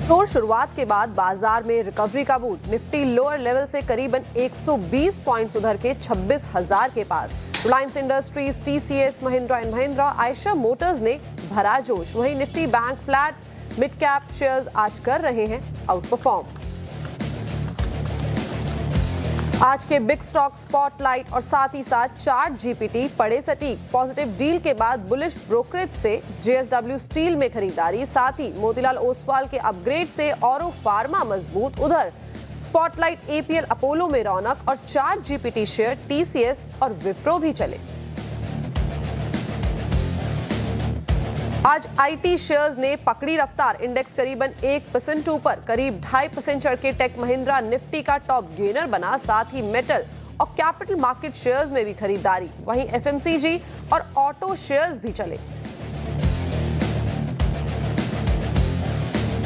जोर शुरुआत के बाद बाजार में रिकवरी का मूड। निफ्टी लोअर लेवल से करीबन 120 पॉइंट्स उधर के 26,000 के पास। Reliance Industries, TCS, Mahindra and Mahindra, Eicher Motors ने भरा जोश। वहीं Nifty Bank flat. Mid cap shares आज कर रहे हैं आउट परफॉर्म। आज के बिग स्टॉक स्पॉटलाइट और साथ ही साथ चार्ट जीपीटी पड़े सटीक। पॉजिटिव डील के बाद बुलिश ब्रोकरेज से जेएसडब्ल्यू स्टील में खरीदारी, साथ ही मोतीलाल ओसवाल के अपग्रेड से औरो फार्मा मजबूत। उधर स्पॉटलाइट एपीएल अपोलो में रौनक और चार्ट जीपीटी शेयर टीसीएस और विप्रो भी चले। आज आईटी शेयर्स ने पकड़ी रफ्तार। इंडेक्स करीबन 1% ऊपर, करीब 2.5% चढ़ के टेक महिंद्रा निफ्टी का टॉप गेनर बना। साथ ही मेटल और कैपिटल मार्केट शेयर्स में भी खरीदारी। वहीं एफएमसीजी और ऑटो शेयर्स भी चले।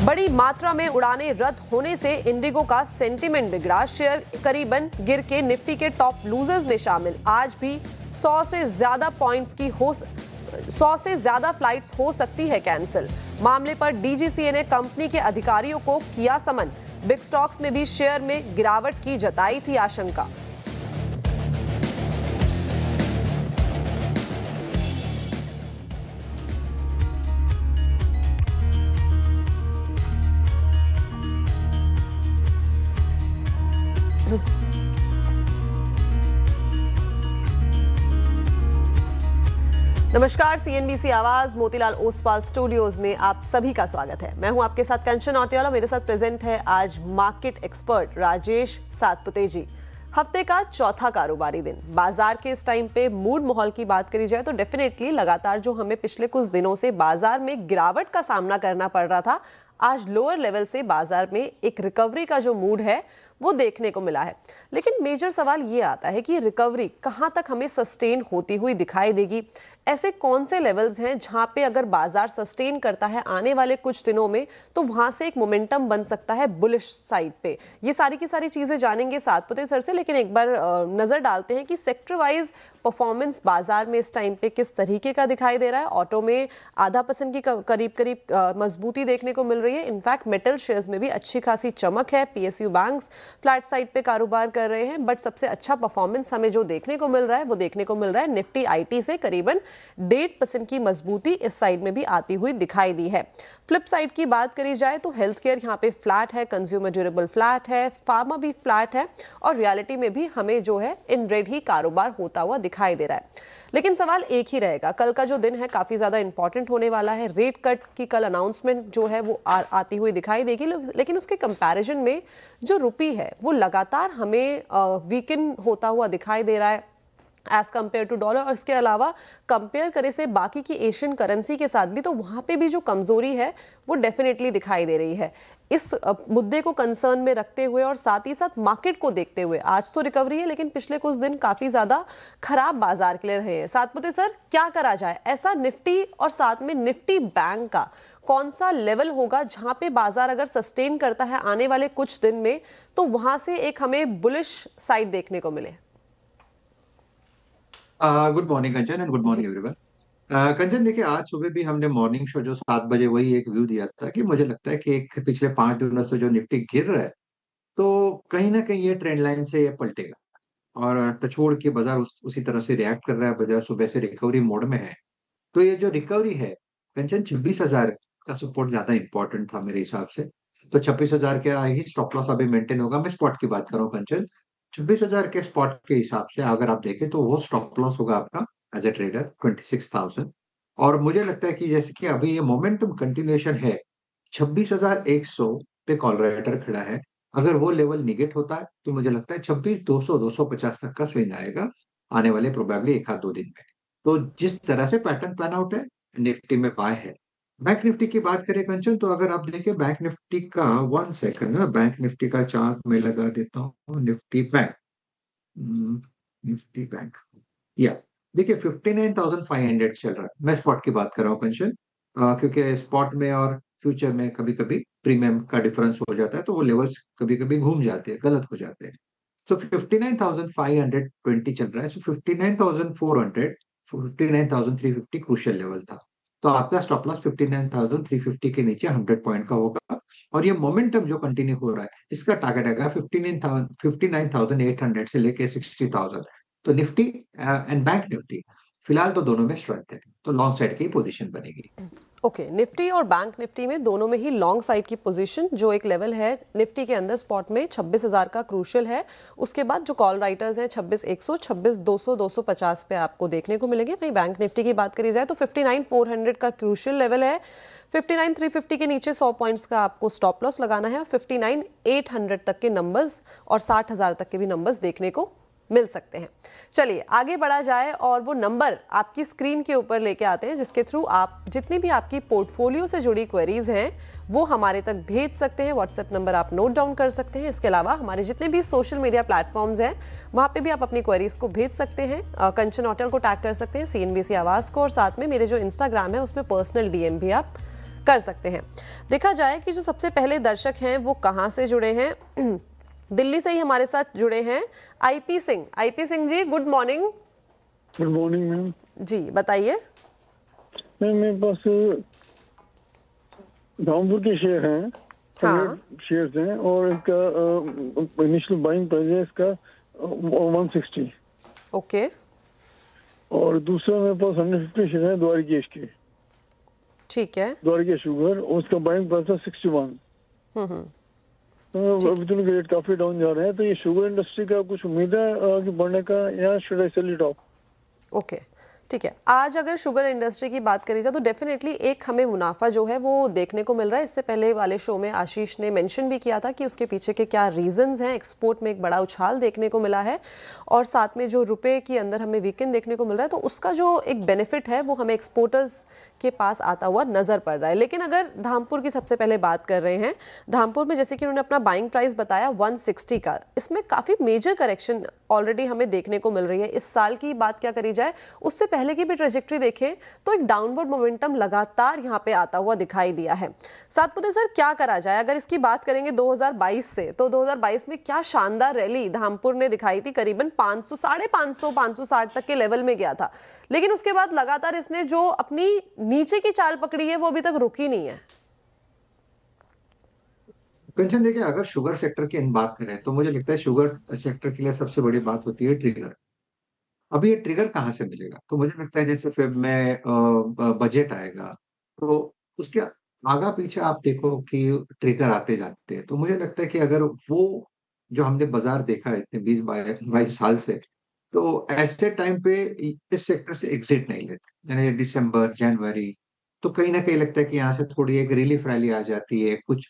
बड़ी मात्रा में उड़ानें रद्द होने से इंडिगो का सेंटीमेंट बिगड़ा। शेयर करीबन गिर के निफ्टी के टॉप लूजर्स में शामिल। आज भी 100 से ज्यादा फ्लाइट्स हो सकती है कैंसिल। मामले पर डीजीसीए ने कंपनी के अधिकारियों को किया समन। बिग स्टॉक्स में भी शेयर में गिरावट की जताई थी आशंका। नमस्कार, सीएनबीसी आवाज मोतीलाल ओसवाल स्टूडियोज में आप सभी का स्वागत है। मैं हूं आपके साथ कंचन औटियाला। मेरे साथ प्रेजेंट है आज मार्केट एक्सपर्ट राजेश सातपुते जी। हफ्ते का चौथा कारोबारी दिन। बाजार के इस टाइम पे मूड माहौल की बात करी जाए तो डेफिनेटली लगातार जो हमें पिछले कुछ दिनों से बाजार में गिरावट का सामना करना पड़ रहा था, आज लोअर लेवल से बाजार में एक रिकवरी का जो मूड है वो देखने को मिला है। लेकिन मेजर सवाल ये आता है कि रिकवरी कहां तक हमें सस्टेन होती हुई दिखाई देगी। ऐसे कौन से लेवल्स हैं जहां पे अगर बाजार सस्टेन करता है आने वाले कुछ दिनों में तो वहां से एक मोमेंटम बन सकता है बुलिश साइड पे। ये सारी की सारी चीजें जानेंगे सातपुते सर से। लेकिन एक बार नजर डालते हैं कि सेक्टर वाइज परफॉर्मेंस बाजार में इस टाइम पे किस तरीके का दिखाई दे रहा है। ऑटो में 0.5% की करीब मजबूती देखने को मिल रही है। इनफैक्ट मेटल शेयर्स में भी अच्छी खासी चमक है। पीएसयू बैंक्स फ्लैट साइड पे कारोबार कर रहे हैं, बट सबसे अच्छा परफॉर्मेंस हमें जो देखने को मिल रहा है वो देखने को मिल रहा है निफ्टी आईटी से करीबन 1.5% की मजबूती इस साइड में भी आती हुई दिखाई दी है। फ्लिप साइड की बात करी जाए तो हेल्थ केयर यहाँ पे फ्लैट है, कंज्यूमर ड्यूरेबल फ्लैट है, फार्मा भी फ्लैट है और रियलिटी में भी हमें जो है इन रेड ही कारोबार होता हुआ दिखाई दे रहा है। लेकिन सवाल एक ही रहेगा, कल का जो दिन है काफी ज्यादा इंपॉर्टेंट होने वाला है। रेट कट की कल अनाउंसमेंट जो है वो आती हुई दिखाई देगी। लेकिन उसके कंपैरिजन में जो रुपी है वो लगातार हमें वीकन होता हुआ दिखाई दे रहा है एज कंपेयर टू डॉलर। और इसके अलावा कंपेयर करे से बाकी की एशियन करेंसी के साथ भी तो वहां पे भी जो कमजोरी है वो डेफिनेटली दिखाई दे रही है। इस मुद्दे को कंसर्न में रखते हुए और साथ ही साथ मार्केट को देखते हुए आज तो रिकवरी है, लेकिन पिछले कुछ दिन काफी ज्यादा खराब बाजार के लिए रहे हैं। सातपुते सर, क्या करा जाए? ऐसा निफ्टी और साथ में निफ्टी बैंक का कौन सा लेवल होगा जहां पे बाजार अगर सस्टेन करता है आने वाले कुछ दिन में तो वहां से एक हमें बुलिश साइड देखने को मिले? Good morning Kanchan and good morning everyone. Kanchan देखिए, आज सुबह भी हमने मॉर्निंग शो जो 7 बजे वही एक व्यू दिया था कि मुझे लगता है कि एक पिछले 5 दिनों से जो निफ्टी गिर रहा है तो कहीं ना कहीं ये ट्रेंड लाइन से ये पलटेगा और टचवुड के बाजार उसी तरह से रिएक्ट कर रहा है। बाजार सुबह से रिकवरी मोड में है। तो ये जो रिकवरी है कंचन, 26,000 का सपोर्ट ज्यादा इंपॉर्टेंट था मेरे हिसाब से। तो 26,000 के ही स्टॉप लॉस अभी मेंटेन होगा। मैं स्पॉट की बात कर रहा हूँ कंचन। 26,000 के स्पॉट के हिसाब से अगर आप देखें तो वो स्टॉप लॉस होगा आपका एज ए ट्रेडर 26,000। और मुझे लगता है कि जैसे कि अभी ये मोमेंटम कंटिन्यूएशन है, 26,100 पे कॉल राइटर खड़ा है। अगर वो लेवल निगेट होता है तो मुझे लगता है 26,200 250 तक का स्विंग आएगा आने वाले प्रोबेबली 1 आध 2 दिन में। तो जिस तरह से पैटर्न पैन आउट है, निफ्टी में बाय है। बैंक निफ्टी की बात करें कंचन, तो अगर आप देखें बैंक निफ्टी का 1 सेकंड ना, बैंक निफ्टी का चार्ट में लगा देता हूँ। निफ्टी बैंक, निफ्टी बैंक, या देखिए 59,500 चल रहा है। मैं स्पॉट की बात कर रहा हूँ कंचन, क्योंकि स्पॉट में और फ्यूचर में कभी कभी प्रीमियम का डिफरेंस हो जाता है तो वो लेवल्स कभी कभी घूम जाते हैं, गलत हो जाते हैं। सो 59,520 चल रहा है। सो 59,400 59,350 क्रूशियल लेवल था। तो आपका स्टॉप लॉस 59,350 के नीचे 100 पॉइंट का होगा। और ये मोमेंटम जो कंटिन्यू हो रहा है, इसका टारगेट आएगा 59,800 से लेके 60,000। तो निफ्टी एंड बैंक निफ्टी फिलहाल तो दोनों में स्ट्रेंथ है, तो लॉन्ग साइड की पोजीशन बनेगी। ओके, निफ्टी और बैंक निफ्टी में दोनों में ही लॉन्ग साइड की पोजीशन, जो एक लेवल है निफ्टी के अंदर स्पॉट में 26,000 का क्रूशियल है। उसके बाद जो कॉल राइटर्स हैं 26,100, 26,200, 250 पे आपको देखने को मिलेंगे। वहीं बैंक निफ्टी की बात करी जाए तो 59,400 का क्रूशियल लेवल है। 59,350 के नीचे 100 पॉइंट्स का आपको स्टॉप लॉस लगाना है। 59,800 तक के नंबर्स और 60,000 तक के भी नंबर्स देखने को मिल सकते हैं। चलिए आगे बढ़ा जाए और वो नंबर आपकी स्क्रीन के ऊपर लेके आते हैं जिसके थ्रू आप जितनी भी आपकी पोर्टफोलियो से जुड़ी क्वेरीज हैं वो हमारे तक भेज सकते हैं। व्हाट्सएप नंबर आप नोट डाउन कर सकते हैं। इसके अलावा हमारे जितने भी सोशल मीडिया प्लेटफॉर्म्स हैं वहां पे भी आप अपनी क्वेरीज को भेज सकते हैं। कंचन होटल को टैग कर सकते हैं, CNBC आवाज को, और साथ में मेरे जो इंस्टाग्राम है उसमें पर्सनल DM भी आप कर सकते हैं। देखा जाए कि जो सबसे पहले दर्शक हैं वो कहाँ से जुड़े हैं। दिल्ली से ही हमारे साथ जुड़े हैं IP Singh. IP Singh ji, good morning. Good morning ma'am. जी बताइए। मैम मेरे पास धामपुर के शेयर हैं, हाँ। शेयर्स हैं, और इसका इनिशियल बाइंग प्राइस है इसका 160। ओके और दूसरा मेरे पास 150 शेयर है द्वारिकेश के, ठीक है। द्वारिकेश शुगर, उसका बाइंग प्राइस है 61। तो अभी तो रेट काफी डाउन जा रहे हैं, तो ये शुगर इंडस्ट्री का कुछ उम्मीद है कि बढ़ने का, या should I sell it off? Okay ठीक है। आज अगर शुगर इंडस्ट्री की बात करी जाए तो डेफिनेटली एक हमें मुनाफा जो है वो देखने को मिल रहा है। इससे पहले वाले शो में आशीष ने मेंशन भी किया था कि उसके पीछे के क्या रीजंस हैं। एक्सपोर्ट में एक बड़ा उछाल देखने को मिला है और साथ में जो रुपए के अंदर हमें वीकेंड देखने को मिल रहा है, तो उसका जो एक बेनिफिट है वो हमें एक्सपोर्टर्स के पास आता हुआ नजर पड़ रहा है। लेकिन अगर धामपुर की सबसे पहले बात कर रहे हैं, धामपुर में जैसे कि उन्होंने अपना बाइंग प्राइस बताया 160 का, इसमें काफी मेजर करेक्शन ऑलरेडी हमें देखने को मिल रही है। इस साल की बात क्या करी जाए, उससे पहले की भी ट्रेजेक्टरी देखें तो एक डाउनवर्ड मोमेंटम लगातार यहाँ पे आता हुआ दिखाई दिया है। सातपुते सर, क्या करा जाए? अगर इसकी बात करेंगे 2022 से, तो 2022 में क्या शानदार रैली धामपुर ने दिखाई थी, करीबन 500, 550, 560 तक के लेवल में गया था। लेकिन उसके बाद लगातार इसने जो अपनी नीचे की चाल पकड़ी है वो अभी तक रुकी नहीं है। कंचन देखिए, अगर शुगर सेक्टर की बात करें तो मुझे लगता है शुगर सेक्टर के लिए सबसे बड़ी बात होती है ट्रिगर। अभी ये ट्रिगर कहाँ से मिलेगा? तो मुझे लगता है जैसे फेब में बजट आएगा, तो उसके आगा पीछे आप देखो कि ट्रिगर आते जाते हैं। तो मुझे लगता है कि अगर वो जो हमने बाजार देखा है इतने 20-22 साल से, तो ऐसे टाइम पे इस सेक्टर से एग्जिट नहीं लेते, यानी दिसंबर जनवरी, तो कहीं ना कहीं लगता है कि यहाँ से थोड़ी एक रिलीफ रैली आ जाती है, कुछ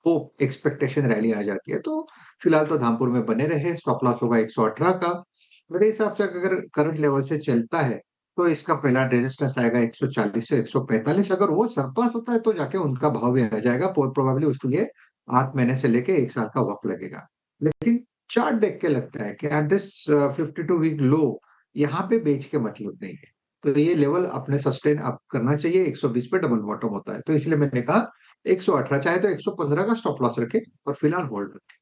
होप एक्सपेक्टेशन रैली आ जाती है। तो फिलहाल तो धामपुर में बने रहे, स्टॉप लॉस होगा 118 का। मेरे हिसाब से अगर करंट लेवल से चलता है तो इसका पहला रेजिस्टेंस आएगा 140 से 145। अगर वो सरपास होता है तो जाके उनका भाव भी आ जाएगा। प्रोबेबली उसके लिए 8 महीने से लेके 1 साल का वक्त लगेगा। लेकिन चार्ट देख के लगता है कि एट दिस 52 वीक लो यहाँ पे बेच के मतलब नहीं है। तो ये लेवल अपने सस्टेन अप करना चाहिए। 120 पे डबल बॉटम होता है, तो इसलिए मैंने कहा 118, चाहे तो 115 का स्टॉप लॉस रखे और फिलहाल होल्ड रखे।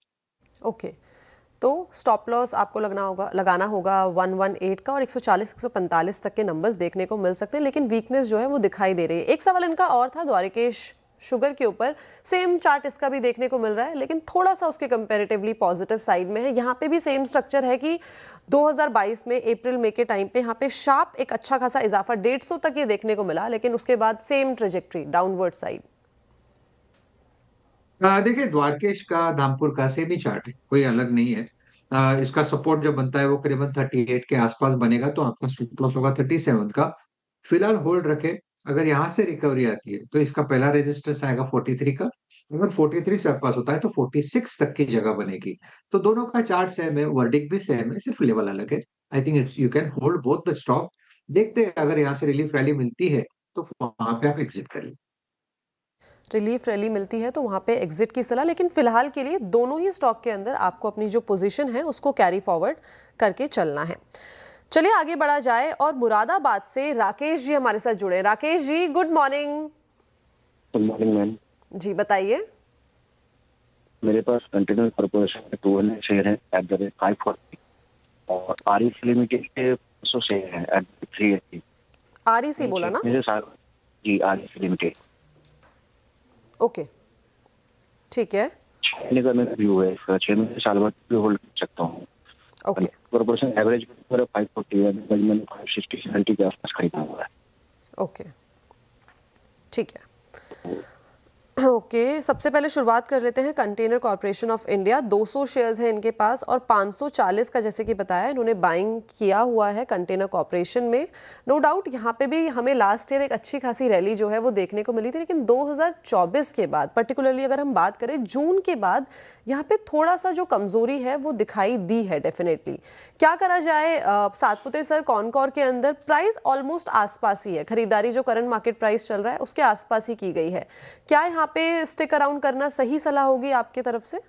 ओके, तो स्टॉप लॉस आपको लगाना होगा 118 का, और 140, 145 तक के नंबर्स देखने को मिल सकते हैं। लेकिन वीकनेस जो है वो दिखाई दे रही है। एक सवाल इनका और था द्वारिकेश शुगर के ऊपर, सेम चार्ट इसका भी देखने को मिल रहा है लेकिन थोड़ा सा उसके कंपैरेटिवली पॉजिटिव साइड में है। यहाँ पे भी सेम स्ट्रक्चर है कि 2022 में अप्रैल मई के टाइम पे यहाँ पे शार्प एक अच्छा खासा इजाफा 150 तक ये देखने को मिला, लेकिन उसके बाद सेम ट्रेजेक्टरी डाउनवर्ड साइड। देखिए, द्वारकेश का धामपुर का सेम ही चार्ट है, कोई अलग नहीं है। इसका सपोर्ट जो बनता है वो करीबन 38 के आसपास बनेगा, तो आपका स्टॉप लॉस होगा 37 का। फिलहाल होल्ड रखे। अगर यहाँ से रिकवरी आती है तो इसका पहला रेजिस्टेंस आएगा 43 का। अगर 43 से पास होता है तो 46 तक की जगह बनेगी। तो दोनों का चार्ट सेम है, वर्डिक भी सेम है, सिर्फ लेवल अलग है। आई think you can hold both the stock. देखते हैं, अगर यहाँ से रिलीफ रैली मिलती है तो वहां पे आप एग्जिट करिए। रिलीफ रैली मिलती है तो वहां पे एग्जिट की सलाह, लेकिन फिलहाल के लिए दोनों ही स्टॉक के अंदर आपको अपनी जो पोजीशन है उसको कैरी फॉरवर्ड करके चलना है। चलिए आगे बढ़ा जाए और मुरादाबाद से राकेश जी हमारे साथ जुड़े। Rakesh ji, good morning. Good morning ma'am. जी बताइए। मेरे पास कंटिन्यूस कॉर्पोरेशन के 200 शेयर है एट द रेट 540, और REC लिमिटेड के 200 शेयर है एट 380। REC बोला ना? मेरे साथ जी REC लिमिटेड। ओके, ठीक है। 6 महीने का मेरा व्यू है इसका, 6 महीने साल भर भी होल्ड कर सकता हूँ। ओके कॉर्पोरेशन एवरेज मेरा 540 है, मैंने 560 70 के आसपास खरीदा हुआ है। ओके ठीक है। ओके सबसे पहले शुरुआत कर लेते हैं container corporation of India. 200 shares हैं इनके पास और 540 का जैसे कि बताया इन्होंने बाइंग किया हुआ है कंटेनर कॉर्पोरेशन में। नो डाउट यहाँ पे भी हमें लास्ट ईयर एक अच्छी खासी रैली जो है वो देखने को मिली थी, लेकिन 2024 के बाद पर्टिकुलरली अगर हम बात करें जून के बाद यहाँ पे थोड़ा सा जो कमजोरी है वो दिखाई दी है डेफिनेटली। क्या करा जाए सातपुते सर, कॉनकॉर के अंदर प्राइस ऑलमोस्ट आसपास ही है, खरीदारी जो करंट मार्केट प्राइस चल रहा है उसके आसपास ही की गई है, क्या यहाँ पे स्टिक अराउंड करना सही सलाह होगी आपकी तरफ से?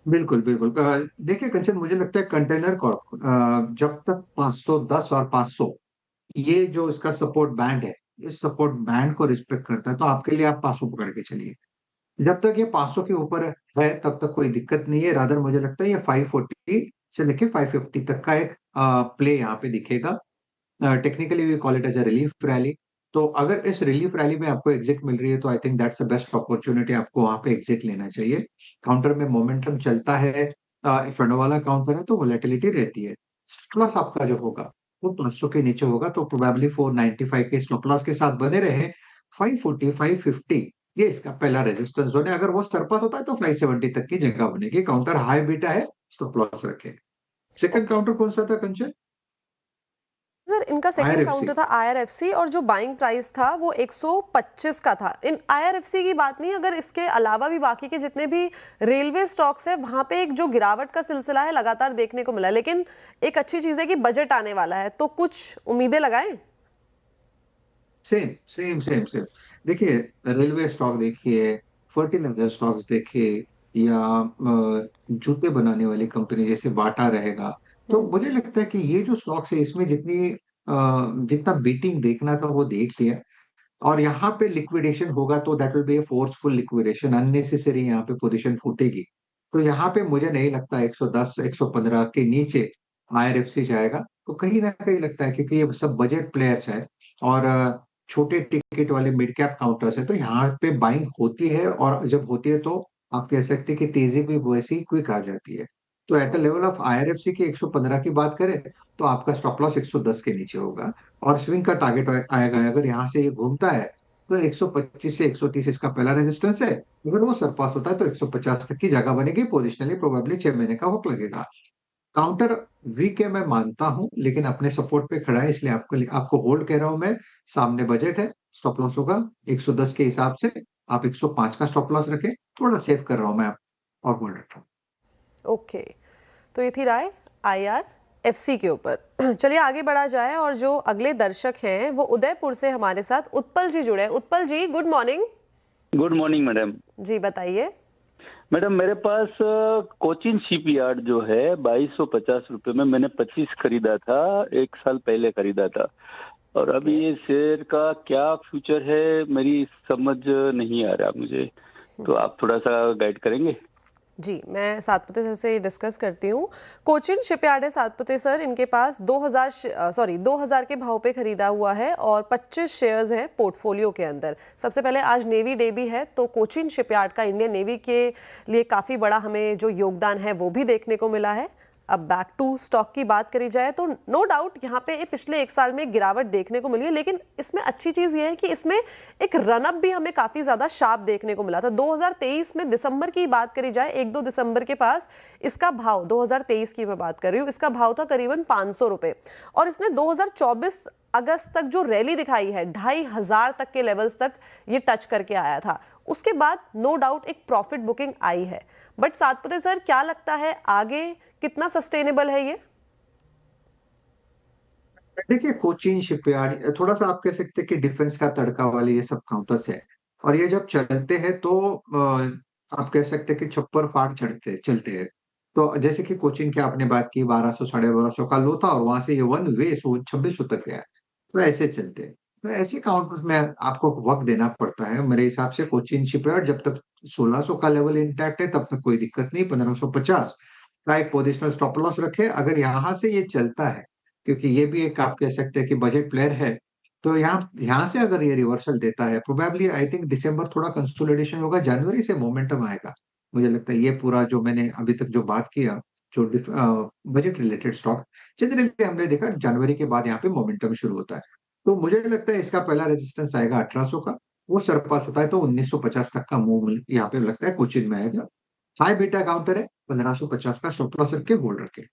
बिल्कुल बिल्कुल। देखिए कंचन, मुझे लगता है कंटेनर कॉर्प जब तक 510 और 500 ये जो इसका सपोर्ट बैंड है, इस सपोर्ट बैंड को रिस्पेक्ट करता है तो आपके लिए आप 500 पकड़ के चलिए। जब तक ये 500 के ऊपर है तब तक कोई दिक्कत नहीं है। रादर मुझे लगता है ये 540 से लेके 550 तक का एक प्ले यहाँ पे दिखेगा। Technically we call it as a relief rally. तो अगर इस रिलीफ रैली में आपको एग्जिट मिल रही है तो I think that's the best opportunity, आपको वहां पे एग्जिट लेना चाहिए। काउंटर में मोमेंटम चलता है, फंडो वाला काउंटर है तो वोलेटिलिटी रहती है। स्टॉप लॉस आपका जो होगा वो 500 के नीचे होगा, तो प्रोबेबली 495 के स्टॉप लॉस के साथ बने रहे। 540 550 ये इसका पहला रेजिस्टेंस जोन है। अगर वो सरपास होता है तो 570 तक की जगह बनेगी। काउंटर हाई बीटा है, स्टॉप लॉस रखे। सेकंड काउंटर कौन सा था कंचन? सर इनका सेकंड आईआरएफसी। काउंटर था आईआरएफसी और जो बाइंग प्राइस था वो 125 का था। इन आईआरएफसी की बात नहीं, अगर इसके अलावा भी बाकी के जितने भी रेलवे स्टॉक्स है वहां पे एक जो गिरावट का सिलसिला है लगातार देखने को मिला, लेकिन एक अच्छी चीज है कि बजट आने वाला है तो कुछ उम्मीदें लगाएं। Same same same same. देखिए, रेलवे स्टॉक देखिए, फर्टिलाइजर स्टॉक्स देखिए, या जूते बनाने वाली कंपनी जैसे बाटा रहेगा। तो मुझे लगता है कि ये जो स्टॉक्स है इसमें जितना बीटिंग देखना था वो देख लिया। और यहाँ पे लिक्विडेशन होगा तो that will be A forceful liquidation, unnecessary यहाँ पे पोजीशन फूटेगी। तो यहाँ पे मुझे नहीं लगता 110 115 के नीचे आईआरएफसी जाएगा। तो कहीं ना कहीं लगता है क्योंकि ये सब बजट प्लेयर्स है और छोटे टिकट वाले मिड कैप काउंटर्स है, तो यहाँ पे बाइंग होती है और जब होती है तो आप कह सकते हैं कि तेजी भी वैसी क्विक आ जाती है। तो at the level of IRFC की 115 की बात करें तो आपका स्टॉप लॉस 110 के नीचे होगा और स्विंग का टारगेट आएगा। अगर यहाँ से ये घूमता है तो 125 से 130 इसका पहला रेजिस्टेंस है। अगर वो सरपास होता है तो 150 तक की जगह बनेगी। पोजिशनली प्रोबेबली 6 महीने का वक्त लगेगा। काउंटर वीक है मैं मानता हूं, लेकिन अपने सपोर्ट पे खड़ा है, इसलिए आपको होल्ड कह रहा हूं मैं। सामने बजट है, स्टॉप लॉस होगा 110 के हिसाब से। आप 105 का स्टॉप लॉस रखें, थोड़ा सेव कर रहा हूं मैं और होल्ड रख रहा हूं। ओके तो ये थी राय आईआरएफसी के ऊपर। चलिए आगे बढ़ा जाए और जो अगले दर्शक हैं वो उदयपुर से हमारे साथ उत्पल जी जुड़े हैं। Utpal ji good morning. Good morning madam. जी बताइए। मैडम मेरे पास कोचिन शिपयार्ड जो है 2250 रुपए में मैंने 25 खरीदा था, 1 साल पहले खरीदा था। और अभी ये शेयर का क्या फ्यूचर है मेरी समझ नहीं आ रहा मुझे, तो आप थोड़ा सा गाइड करेंगे? जी मैं सातपुते सर से डिस्कस करती हूँ। कोचिन शिपयार्ड है सातपुते सर, इनके पास 2000 के भाव पे खरीदा हुआ है और 25 शेयर्स हैं पोर्टफोलियो के अंदर। सबसे पहले आज नेवी डे भी है तो कोचिन शिपयार्ड का इंडियन नेवी के लिए काफ़ी बड़ा हमें जो योगदान है वो भी देखने को मिला है। अब बैक टू स्टॉक की बात करी जाए तो नो डाउट यहाँ पे पिछले 1 साल में गिरावट देखने को मिली है, लेकिन इसमें अच्छी चीज़ ये है कि इसमें एक रनअप भी हमें काफ़ी ज़्यादा शार्प देखने को मिला था। 2023 में दिसंबर की बात करी जाए, 1-2 दिसंबर के पास इसका भाव, 2023 की मैं बात कर रही हूँ, इसका भाव था करीबन 500 रुपये और इसने 2024 अगस्त तक जो रैली दिखाई है 2500 तक के लेवल्स तक ये टच करके आया था। उसके बाद नो डाउट एक प्रॉफिट बुकिंग आई है, बट सातपुते सर क्या लगता है आगे कितना सस्टेनेबल है ये? देखिए, कोचीन शिपयार्ड थोड़ा सा आप कह सकते हैं कि डिफेंस का तड़का वाले ये सब काउंटर्स है और ये जब चलते हैं तो आप कह सकते हैं कि छप्पर फाड़ चलते हैं। तो जैसे कि कोचिन की आपने बात की 1200 1250 का लो था और वहां से ये वन वे 2600 तक गया। तो ऐसे चलते हैं। तो ऐसे काउंटर्स में आपको वक्त देना पड़ता है मेरे हिसाब से। कोचिन शिपयार्ड जब तक 1600 का लेवल इंटैक्ट है तब तक कोई दिक्कत नहीं। 1550 का एक पोजिशनल स्टॉप लॉस रखे। अगर यहाँ से ये चलता है, क्योंकि ये भी एक आप कह सकते हैं कि बजट प्लेयर है, तो यहाँ से अगर ये रिवर्सल देता है, प्रोबेबली आई थिंक दिसंबर थोड़ा कंसोलिडेशन होगा, जनवरी से मोमेंटम आएगा। मुझे लगता है ये पूरा जो मैंने अभी तक जो बात किया, जो बजट रिलेटेड स्टॉक, जनरली हमने देखा जनवरी के बाद यहाँ पे मोमेंटम शुरू होता है। तो मुझे लगता है इसका पहला रेजिस्टेंस आएगा 1800 का, वो सरपास होता है तो 1950 तक का मूव यहाँ पे लगता है कोचिन में आएगा। हाई बीटा काउंटर है, 1550 का स्टॉप लॉस रख के होल्ड रखे।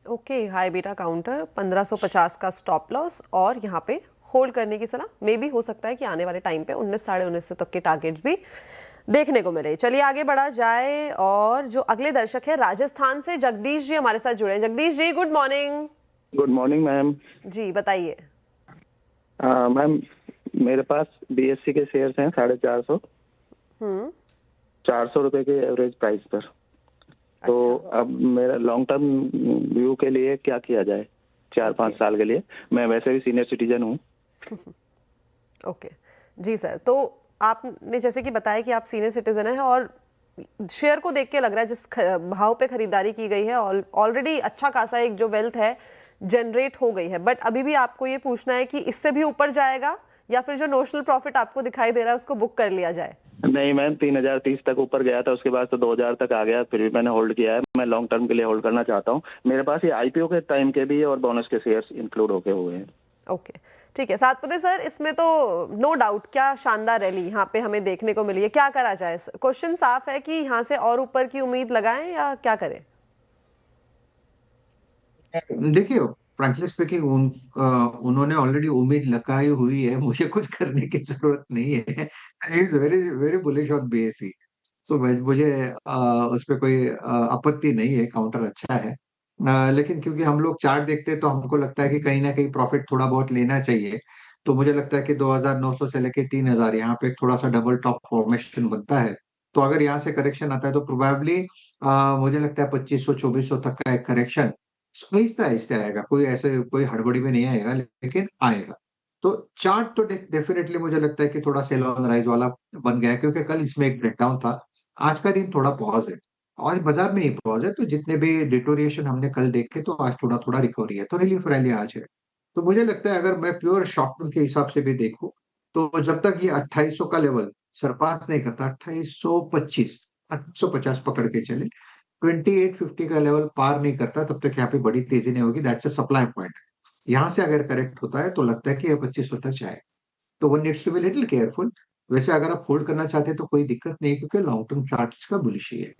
ओके, हाई बीटा काउंटर, 1550 का स्टॉप लॉस और यहाँ पे होल्ड करने की सलाह। मे भी हो सकता है कि आने वाले टाइम पे 19 साढ़े 1900 तक के टारगेट्स भी देखने को मिले। चलिए आगे बढ़ा जाए और जो अगले दर्शक है राजस्थान से जगदीश जी हमारे साथ जुड़े हैं। Jagdish ji good morning. Good morning ma'am. जी बताइए। मैम मेरे पास बीएससी के शेयर्स हैं 450, 400 रुपए के एवरेज प्राइस पर। तो अब मेरा लॉन्ग टर्म व्यू के लिए क्या किया जाए 4-5 साल के लिए? मैं वैसे भी सीनियर सिटीजन हूँ। ओके जी सर, तो आपने जैसे कि बताया कि आप सीनियर सिटीजन हैं और शेयर को देख के लग रहा है जिस भाव पे खरीदारी की गई है ऑलरेडी अच्छा खासा एक जो वेल्थ है जनरेट हो गई है, बट अभी भी आपको ये पूछना है कि इससे भी ऊपर जाएगा या फिर जो नोशनल प्रॉफिट आपको दिखाई दे रहा है उसको बुक कर लिया जाए? नहीं मैम, 3030 तक ऊपर गया था, उसके बाद तो 2000 तक आ गया, फिर भी मैंने होल्ड किया है। मैं लॉन्ग टर्म के लिए होल्ड करना चाहता हूँ। मेरे पास ये आईपीओ के टाइम के भी और बोनस के शेयर्स इंक्लूड होके हुए हैं। ओके ठीक है सातपुते सर, इसमें तो नो डाउट क्या शानदार रैली यहाँ पे हमें देखने को मिली है। क्या करा जाए? क्वेश्चन साफ है कि यहाँ से और ऊपर की उम्मीद लगाएं या क्या करें? देखिए, फ्रैंकली स्पीकिंग उन्होंने ऑलरेडी उम्मीद लगाई हुई है, मुझे कुछ करने की जरूरत नहीं है। Is very very bullish on BSE, so मुझे उस पे कोई आपत्ति नहीं है, काउंटर अच्छा है। लेकिन क्योंकि हम लोग चार्ट देखते हैं तो हमको लगता है कि कहीं ना कहीं प्रॉफिट थोड़ा बहुत लेना चाहिए। तो मुझे लगता है कि 2900 से लेके 3000 यहाँ पे एक थोड़ा सा डबल टॉप फॉर्मेशन बनता है। तो अगर यहाँ से करेक्शन आता है तो प्रोबेबली मुझे लगता है 2500-2400 तक का एक करेक्शन आहिस्ता आहिस्ता आएगा, कोई ऐसे कोई हड़बड़ी में नहीं आएगा, लेकिन आएगा। तो चार्ट तो डेफिनेटली मुझे लगता है कि थोड़ा सेल ऑन राइज वाला बन गया है, क्योंकि कल इसमें एक ब्रेकडाउन था। आज का दिन थोड़ा पॉज है और बाजार में ही पॉज है, तो जितने भी डिटोरिएशन हमने कल देखे तो आज थोड़ा थोड़ा रिकवरी है, तो रिलीफ रैली आज है। तो मुझे लगता है अगर मैं प्योर शॉर्ट टर्म के हिसाब से भी देखूं तो जब तक ये 2800 का लेवल सरपास नहीं करता, 2825 850 पकड़ के चले, 2850 का लेवल पार नहीं करता, तब तक यहाँ पे बड़ी तेजी नहीं होगी। That's a supply point. यहाँ से अगर करेक्ट होता है तो लगता है कि ये 2500 तक जाए, तो one needs to be little careful. वैसे अगर आप होल्ड करना चाहते हैं तो कोई दिक्कत नहीं है, क्योंकि लॉन्ग टर्म चार्ट्स का बुलिश ही है।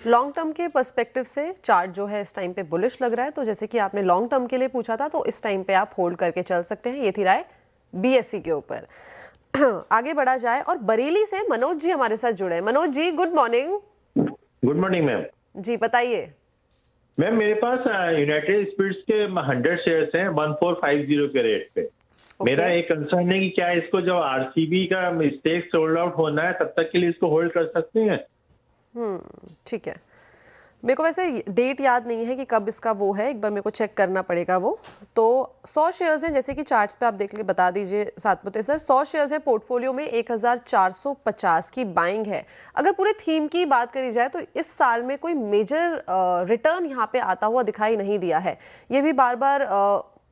लॉन्ग टर्म के पर्सपेक्टिव से चार्ट जो है इस टाइम पे बुलिश लग रहा है, तो जैसे कि आपने लॉन्ग टर्म के लिए पूछा था तो इस टाइम पे आप होल्ड करके चल सकते हैं। ये थी राय बीएससी के ऊपर। आगे बढ़ा जाए और बरेली से मनोज जी हमारे साथ जुड़े हैं। Manoj ji good morning. Good morning ma'am. जी बताइए। मैम मेरे पास यूनाइटेड स्पिरिट्स के 100 शेयर्स हैं 1450 के रेट पे। मेरा एक कंसर्न है कि क्या इसको जब आरसीबी का स्टेक सोल्ड आउट होना है तब तक के लिए इसको होल्ड कर सकते हैं? ठीक है, मेरे को वैसे डेट याद नहीं है कि कब इसका वो है, एक बार मेरे को चेक करना पड़ेगा वो। तो 100 शेयर्स हैं, जैसे कि चार्ट्स पे आप देख ले, बता दीजिए सातपुते सर। 100 शेयर्स है पोर्टफोलियो में, 1450 की बाइंग है। अगर पूरे थीम की बात करी जाए तो इस साल में कोई मेजर रिटर्न यहाँ पे आता हुआ दिखाई नहीं दिया है। ये भी बार बार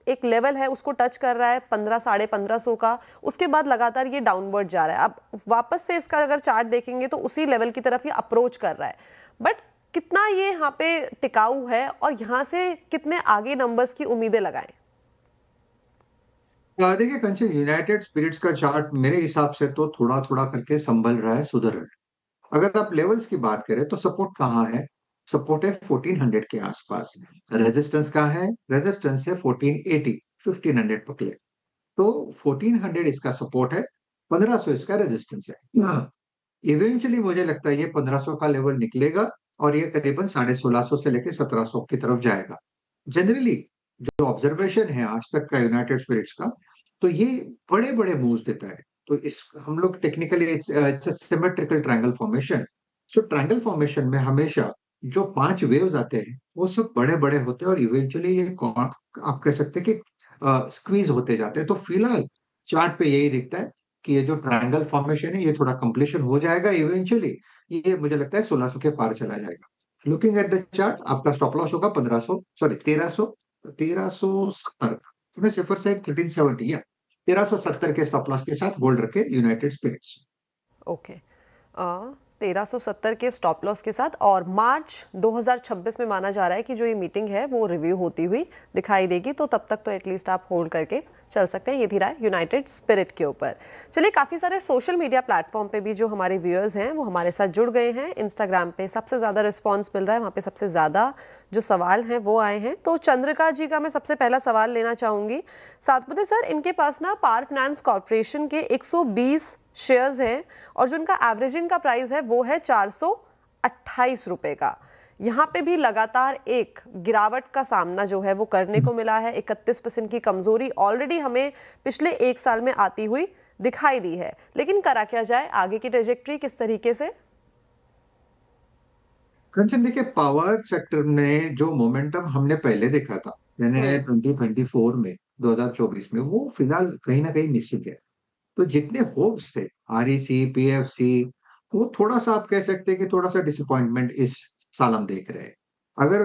एक लेवल है उसको टच कर रहा है 15 साढ़े 1500 का, उसके बाद लगातार ये डाउनवर्ड जा रहा है। अब वापस से इसका अगर चार्ट देखेंगे तो उसी लेवल की तरफ ये अप्रोच कर रहा है, बट कितना ये यहाँ पे टिकाऊ है और यहाँ से कितने आगे नंबर्स की उम्मीदें लगाएं? देखिए कंचन, यूनाइटेड स्पिरिट्स का चार्ट मेरे हिसाब से तो थोड़ा थोड़ा करके संभल रहा है, सुधर रहा है। अगर आप लेवल्स की बात करें तो सपोर्ट कहाँ है? सपोर्ट है 1400 के आसपास। रेजिस्टेंस कहाँ है? रेजिस्टेंस है 1480, 1500 पकड़े। तो 1400 इसका सपोर्ट है, 1500 इसका रेजिस्टेंस है। इवेंचुअली मुझे लगता है ये 1500 का लेवल निकलेगा और ये करीबन 1650 से लेकर 1700 की तरफ जाएगा। जनरली जो ऑब्जर्वेशन है आज तक का यूनाइटेड स्पिरिट्स का, तो ये बड़े बड़े मूव्स देता है। तो इस हम लोग technically it's symmetrical triangle formation. So triangle formation में हमेशा जो 5 वेव्स आते हैं वो सब बड़े बड़े होते हैं और इवेंचुअली ये आप कह सकते हैं कि स्क्वीज होते जाते हैं। तो फिलहाल चार्ट पे यही दिखता है कि ये जो ट्रायंगल फॉर्मेशन है ये थोड़ा कंप्लीशन हो जाएगा इवेंचुअली। ये मुझे लगता है 1600 के पार चला जाएगा। लुकिंग एट द चार्ट, आपका स्टॉप लॉस होगा 1500, सॉरी 1300, 1370, उसमें सिफर साइड 1370 या 1370 के स्टॉप लॉस के साथ होल्ड रखे यूनाइटेड स्पिरिट्स। ओके, 1370 के स्टॉप लॉस के साथ, और मार्च 2026 में माना जा रहा है कि जो ये मीटिंग है वो रिव्यू होती हुई दिखाई देगी, तो तब तक तो एटलीस्ट आप होल्ड करके चल सकते हैं। ये थी राय यूनाइटेड स्पिरिट के ऊपर। चलिए, काफ़ी सारे सोशल मीडिया प्लेटफॉर्म पे भी जो हमारे व्यूअर्स हैं वो हमारे साथ जुड़ गए हैं। इंस्टाग्राम पे सबसे ज़्यादा रिस्पॉन्स मिल रहा है, वहाँ पे सबसे ज़्यादा जो सवाल हैं वो आए हैं। तो चंद्रिका जी का मैं सबसे पहला सवाल लेना चाहूँगी। सातपुते सर, इनके पास ना पावर फाइनेंस कॉर्पोरेशन के 120 शेयर्स हैं और जो उनका एवरेजिंग का प्राइस है वो है 428 रुपए का। यहाँ पे भी लगातार एक गिरावट का सामना जो है वो करने को मिला है। 31% की कमजोरी ऑलरेडी हमें पिछले एक साल में आती हुई दिखाई दी है, लेकिन करा क्या जाए, आगे की ट्रेजेक्ट्री किस तरीके से? कंचन, देखिए, पावर सेक्टर में जो मोमेंटम हमने पहले देखा था, यानी 2024 में, 2024 में, वो फिलहाल कहीं ना कहीं मिसिंग है। तो जितने होप्स थे आरईसी, पीएफसी, वो थोड़ा सा आप कह सकते हैं कि थोड़ा सा डिसअपॉइंटमेंट इस साल हम देख रहे हैं। अगर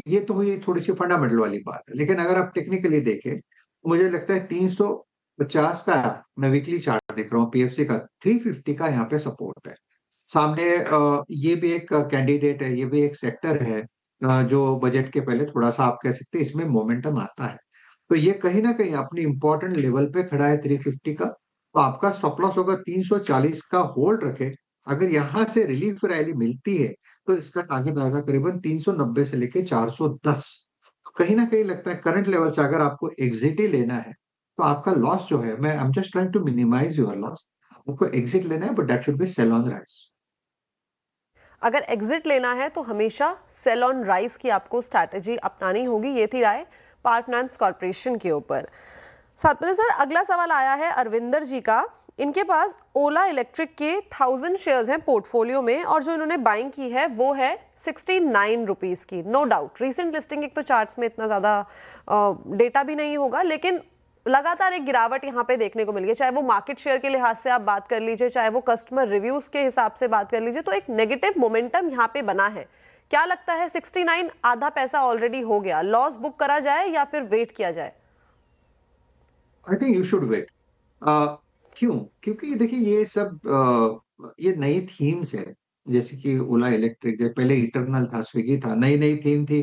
ये तो हुई थोड़ी सी फंडामेंटल वाली बात है, लेकिन अगर आप टेक्निकली देखें, मुझे लगता है 350 का मैं वीकली चार्ट देख रहा हूँ, पीएफसी का 350 का यहाँ पे सपोर्ट है सामने। ये भी एक कैंडिडेट है, ये भी एक सेक्टर है जो बजट के पहले थोड़ा सा आप कह सकते हैं इसमें मोमेंटम आता है। तो ये कहीं ना कहीं अपनी इंपॉर्टेंट लेवल पे खड़ा है 350 का। तो आपका स्टॉप लॉस होगा 340 का, होल्ड रखे। अगर यहाँ से रिलीफ रैली मिलती है तो इसका टारगेट आएगा करीबन 390 से लेके 410। तो कहीं ना कहीं लगता है करंट लेवल से अगर आपको एग्जिट ही लेना है तो आपका लॉस जो है, मैं I am just trying to minimise your loss, आपको एग्जिट लेना है, but that should be sell on rise. अगर एग्जिट लेना है तो हमेशा सेल ऑन राइज की आपको स्ट्रैटेजी अपनानी होगी। ये थी राय पावर फाइनेंस कॉर्पोरेशन के ऊपर। सातपुते सर, अगला सवाल आया है अरविंदर जी का। इनके पास ओला इलेक्ट्रिक के 1000 शेयर्स हैं पोर्टफोलियो में, और जो इन्होंने बाइंग की है वो है 69 रुपीज़ की। नो डाउट रीसेंट लिस्टिंग, एक तो चार्ट्स में इतना ज़्यादा डेटा भी नहीं होगा, लेकिन लगातार एक गिरावट यहाँ पे देखने को मिल गई। चाहे वो मार्केट शेयर के लिहाज से आप बात कर लीजिए, चाहे वो कस्टमर रिव्यूज के हिसाब से बात कर लीजिए, तो एक नेगेटिव मोमेंटम यहाँ पे बना है। क्या लगता है, 69 आधा पैसा ऑलरेडी हो गया, लॉस बुक करा जाए या फिर वेट किया जाए? I think you should wait. क्यों? क्योंकि देखिए, ये सब ये नई थीम्स है, जैसे कि ओला इलेक्ट्रिक, जो पहले इटरनल था, स्विगी था, नई नई थीम थी।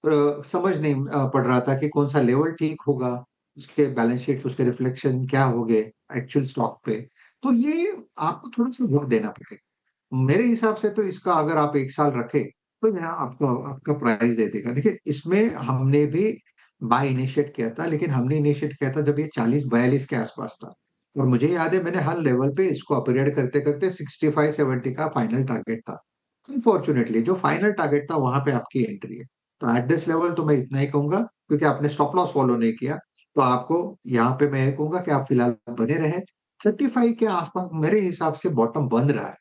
समझ नहीं पड़ रहा था कि कौन सा लेवल ठीक होगा, उसके बैलेंस शीट, उसके रिफ्लेक्शन क्या हो गए एक्चुअल स्टॉक पे। तो ये आपको थोड़ा सा वक्त देना पड़ेगा। मेरे हिसाब से तो इसका अगर आप एक साल रखे तो यहाँ आपको आपका प्राइस दे देगा। देखिए, इसमें हमने भी बाय इनिशिएट किया था, लेकिन हमने इनिशिएट किया था जब ये 40-42 के आसपास था, और मुझे याद है मैंने हर लेवल पे इसको अपग्रेड करते करते 65-70 का फाइनल टारगेट था। अनफॉर्चुनेटली जो फाइनल टारगेट था वहां पे आपकी एंट्री है। तो एट दिस लेवल तो मैं इतना ही कहूंगा, क्योंकि आपने स्टॉप लॉस फॉलो नहीं किया, तो आपको यहाँ पे मैं ये कहूंगा कि आप फिलहाल बने रहे। 35 के आसपास मेरे हिसाब से बॉटम बन रहा है।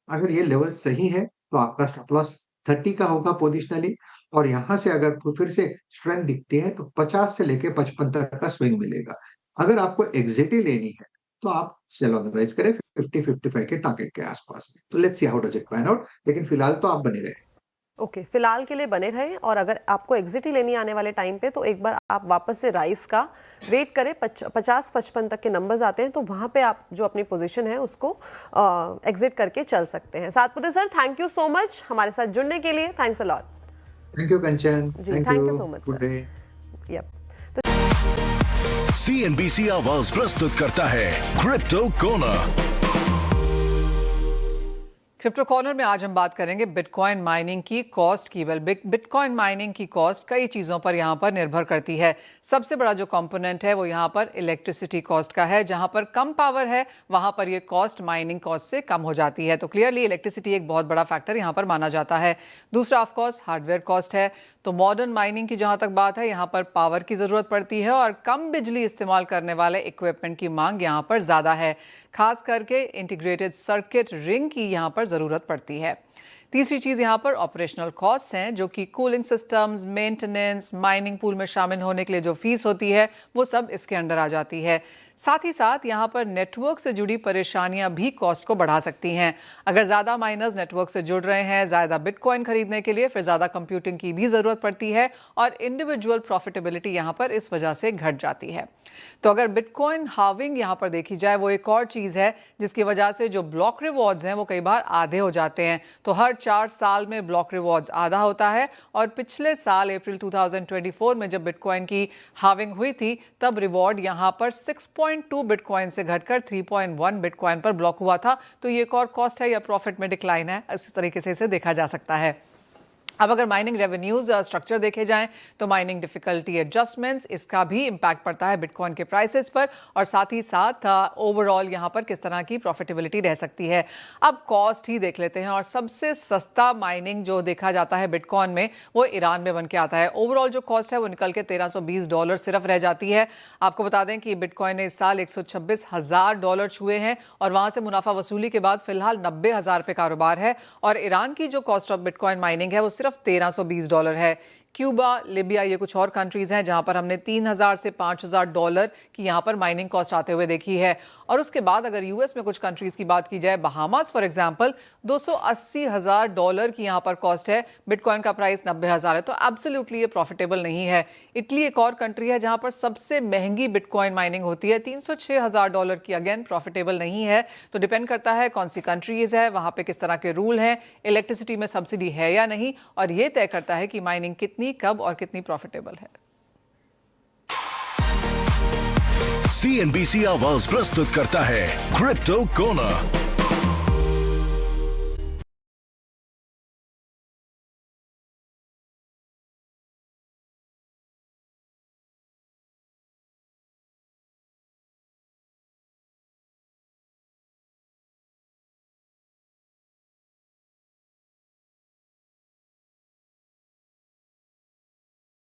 अगर ये लेवल सही है तो आपका स्टॉप लॉस 30 का होगा पोजिशनली, और यहाँ से अगर फिर से स्ट्रेंथ दिखती है तो 50 से लेके 55 तक का स्विंग मिलेगा। अगर आपको एग्जिट ही लेनी है तो आप सेल ऑन राइज करें 50-55 के टारगेट के आसपास। तो let's see how does it pan out, लेकिन फिलहाल तो आप बने रहे। ओके, फिलहाल के लिए बने रहें, और अगर आपको एग्जिट ही लेनी आने वाले टाइम पे तो एक बार आप वापस से राइस का वेट करें। 50-55 तक के नंबर्स आते हैं तो वहाँ पे आप जो अपनी पोजीशन है उसको एग्जिट करके चल सकते हैं। Satpute sir, thank you so much हमारे साथ जुड़ने के लिए। Thanks a lot. Thank you Kanchan. जी, thank you so much good sir. Day. Yup. CNBC Awaaz प्रस्तुत करता है क्रिप्टो कॉर्नर। क्रिप्टो कॉर्नर में आज हम बात करेंगे बिटकॉइन माइनिंग की कॉस्ट की। बिटकॉइन माइनिंग की कॉस्ट कई चीज़ों पर यहाँ पर निर्भर करती है। सबसे बड़ा जो कंपोनेंट है वो यहाँ पर इलेक्ट्रिसिटी कॉस्ट का है। जहाँ पर कम पावर है वहाँ पर ये कॉस्ट माइनिंग कॉस्ट से कम हो जाती है। तो क्लियरली इलेक्ट्रिसिटी एक बहुत बड़ा फैक्टर यहाँ पर माना जाता है। दूसरा ऑफ कोर्स हार्डवेयर कॉस्ट है। तो मॉडर्न माइनिंग की जहाँ तक बात है, यहाँ पर पावर की ज़रूरत पड़ती है और कम बिजली इस्तेमाल करने वाले इक्विपमेंट की मांग यहाँ पर ज़्यादा है। खास करके इंटीग्रेटेड सर्किट रिंग की यहाँ पर ज़रूरत पड़ती है। तीसरी चीज़ यहाँ पर ऑपरेशनल कॉस्ट हैं, जो कि cooling systems, maintenance, mining pool में शामिल होने के लिए जो फीस होती है वो सब इसके अंडर आ जाती है। साथ ही साथ यहाँ पर नेटवर्क से जुड़ी परेशानियां भी कॉस्ट को बढ़ा सकती हैं। अगर ज़्यादा माइनर्स नेटवर्क से जुड़ रहे हैं ज़्यादा बिटकॉइन खरीदने के लिए, फिर ज़्यादा कंप्यूटिंग की भी ज़रूरत पड़ती है और इंडिविजुअल प्रॉफिटेबिलिटी यहाँ पर इस वजह से घट जाती है। तो अगर बिटकॉइन हार्विंग यहाँ पर देखी जाए, वो एक और चीज़ है जिसकी वजह से जो ब्लॉक रिवॉर्ड्स हैं वो कई बार आधे हो जाते हैं। तो हर 4 साल में ब्लॉक रिवॉर्ड्स आधा होता है और पिछले साल अप्रैल 2024 में जब बिटकॉइन की हार्विंग हुई थी तब रिवॉर्ड यहाँ पर 6.2 बिटकॉइन से घटकर 3.1 बिटकॉइन पर ब्लॉक हुआ था। तो ये एक और कॉस्ट है या प्रॉफिट में डिक्लाइन है, इस तरीके से इसे देखा जा सकता है। अब अगर माइनिंग रेवेन्यूज स्ट्रक्चर देखे जाएं तो माइनिंग डिफिकल्टी एडजस्टमेंट्स, इसका भी इम्पैक्ट पड़ता है बिटकॉइन के प्राइसेस पर और साथ ही साथ ओवरऑल यहाँ पर किस तरह की प्रॉफिटेबिलिटी रह सकती है। अब कॉस्ट ही देख लेते हैं और सबसे सस्ता माइनिंग जो देखा जाता है बिटकॉइन में वो ईरान में बन के आता है। ओवरऑल जो कॉस्ट है वो निकल के $1320 सिर्फ रह जाती है। आपको बता दें कि बिटकॉइन ने इस साल $126,000 छुए हैं और वहाँ से मुनाफा वसूली के बाद फिलहाल 90,000 पे कारोबार है और ईरान की जो कॉस्ट ऑफ बिटकॉइन माइनिंग है वो सिर्फ $1320 है। क्यूबा, लिबिया, ये कुछ और कंट्रीज़ हैं जहां पर हमने $3,000 से $5,000 की यहां पर माइनिंग कॉस्ट आते हुए देखी है। और उसके बाद अगर यूएस में कुछ कंट्रीज़ की बात की जाए, बहामास फॉर एग्जांपल $280,000 की यहां पर कॉस्ट है, बिटकॉइन का प्राइस 90,000 है। तो एब्सोल्युटली ये प्रॉफिटेबल नहीं है। इटली एक और कंट्री है जहां पर सबसे महंगी बिटकॉइन माइनिंग होती है, $306,000 की, अगेन प्रॉफिटेबल नहीं है। तो डिपेंड करता है कौन सी कंट्रीज़ है, वहाँ पर किस तरह के रूल हैं, इलेक्ट्रिसिटी में सब्सिडी है या नहीं, और ये तय करता है कि माइनिंग कितनी, कब और कितनी प्रॉफिटेबल है। CNBC आवाज प्रस्तुत करता है क्रिप्टो कॉर्नर।